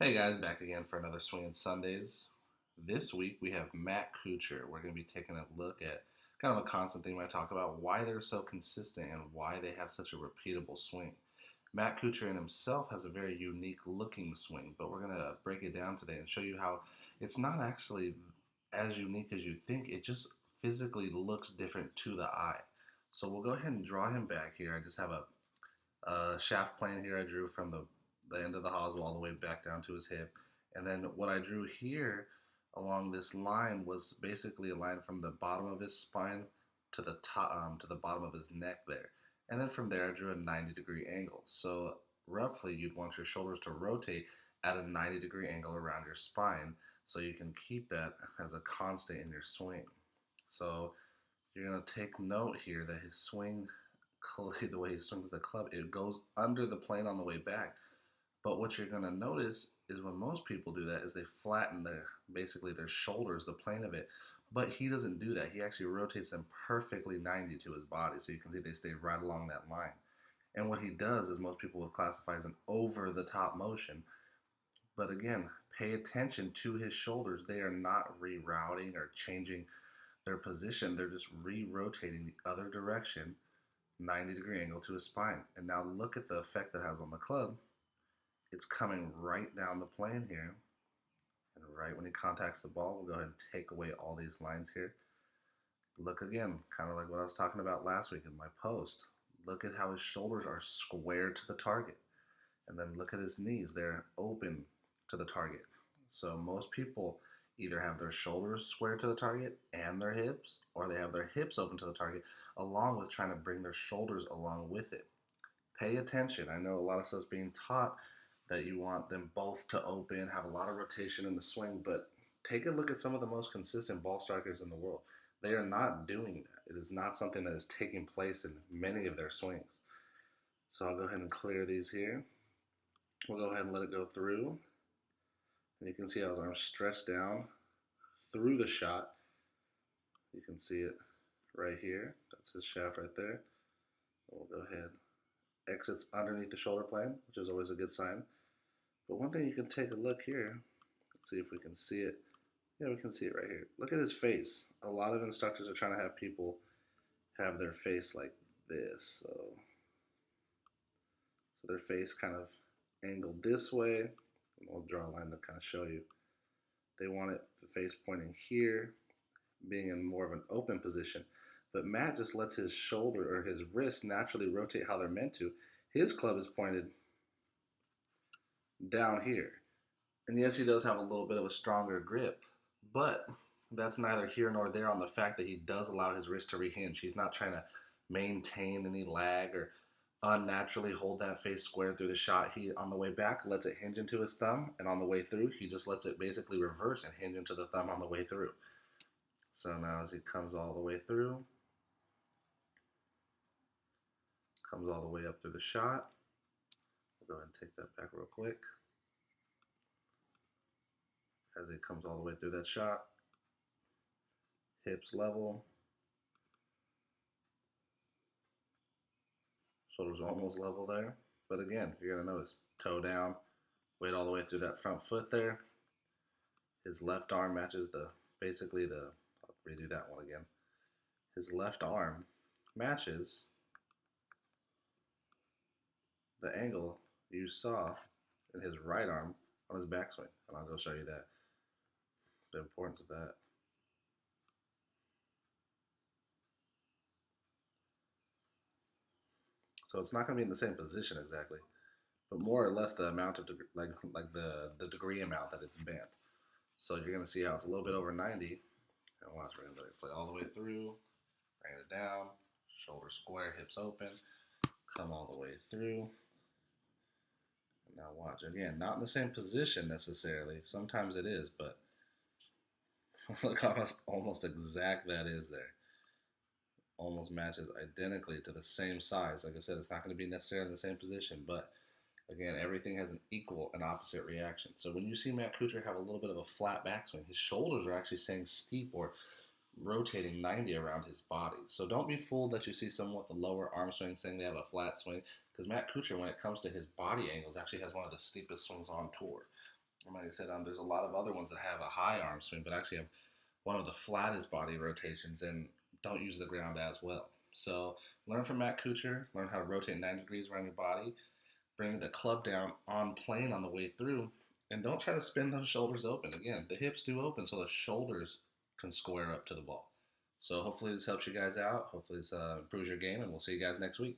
Hey guys, back again for another Swingin' Sundays. This week we have Matt Kuchar. We're going to be taking a look at kind of a constant theme I talk about, why they're so consistent and why they have such a repeatable swing. Matt Kuchar in himself has a very unique looking swing, but we're going to break it down today and show you how it's not actually as unique as you think. It just physically looks different to the eye. So we'll go ahead and draw him back here. I just have a shaft plane here I drew from the end of the hosel all the way back down to his hip. And then what I drew here along this line was basically a line from the bottom of his spine to the top, to the bottom of his neck there. And then from there I drew a 90-degree angle. So roughly you'd want your shoulders to rotate at a 90-degree angle around your spine so you can keep that as a constant in your swing. So you're going to take note here that his swing, the way he swings the club, it goes under the plane on the way back. But what you're going to notice is when most people do that is they flatten basically their shoulders, the plane of it. But he doesn't do that. He actually rotates them perfectly 90 to his body. So you can see they stay right along that line. And what he does is most people would classify as an over-the-top motion. But again, pay attention to his shoulders. They are not rerouting or changing their position. They're just re-rotating the other direction, 90-degree angle to his spine. And now look at the effect that has on the club. It's coming right down the plane here. And right when he contacts the ball, we'll go ahead and take away all these lines here. Look again, kind of like what I was talking about last week in my post. Look at how his shoulders are squared to the target. And then look at his knees. They're open to the target. So most people either have their shoulders squared to the target and their hips, or they have their hips open to the target, along with trying to bring their shoulders along with it. Pay attention. I know a lot of stuff's being taught that you want them both to open, have a lot of rotation in the swing, but take a look at some of the most consistent ball strikers in the world. They are not doing that. It is not something that is taking place in many of their swings. So I'll go ahead and clear these here. We'll go ahead and let it go through. And you can see how his arms stretch down through the shot. You can see it right here. That's his shaft right there. We'll go ahead. Exits underneath the shoulder plane, which is always a good sign. But one thing you can take a look here, let's see if we can see it. Yeah, we can see it right here. Look at his face. A lot of instructors are trying to have people have their face like this. So their face kind of angled this way. And we'll draw a line to kind of show you. They want it, the face pointing here, being in more of an open position. But Matt just lets his shoulder or his wrist naturally rotate how they're meant to. His club is pointed down here. And yes, he does have a little bit of a stronger grip, but that's neither here nor there on the fact that he does allow his wrist to rehinge. He's not trying to maintain any lag or unnaturally hold that face square through the shot. He, on the way back, lets it hinge into his thumb, and on the way through, he just lets it basically reverse and hinge into the thumb on the way through. So now as he comes all the way through, comes all the way up through the shot. We'll go ahead and take that back real quick. As it comes all the way through that shot, hips level, shoulders almost level there. But again, you're going to notice toe down, weight all the way through that front foot there. His left arm matches basically I'll redo that one again. His left arm matches the angle you saw in his right arm on his backswing. And I'll go show you that, the importance of that. So it's not going to be in the same position exactly, but more or less the amount of like the degree amount that it's bent. So you're going to see how it's a little bit over 90. And watch, we're going to let it play all the way through, bring it down, shoulder square, hips open, come all the way through. And now watch, again, not in the same position necessarily. Sometimes it is, but look how almost exact that is there. Almost matches identically to the same size. Like I said, it's not going to be necessarily in the same position, but again, everything has an equal and opposite reaction. So when you see Matt Kuchar have a little bit of a flat backswing, his shoulders are actually staying steep or rotating 90 around his body. So don't be fooled that you see someone with the lower arm swing saying they have a flat swing, because Matt Kuchar, when it comes to his body angles, actually has one of the steepest swings on tour. And like I said, there's a lot of other ones that have a high arm swing, but actually have one of the flattest body rotations and don't use the ground as well. So learn from Matt Kuchar, learn how to rotate 90 degrees around your body, bring the club down on plane on the way through, and don't try to spin those shoulders open. Again, the hips do open so the shoulders can square up to the ball. So hopefully this helps you guys out. Hopefully this improves your game, and we'll see you guys next week.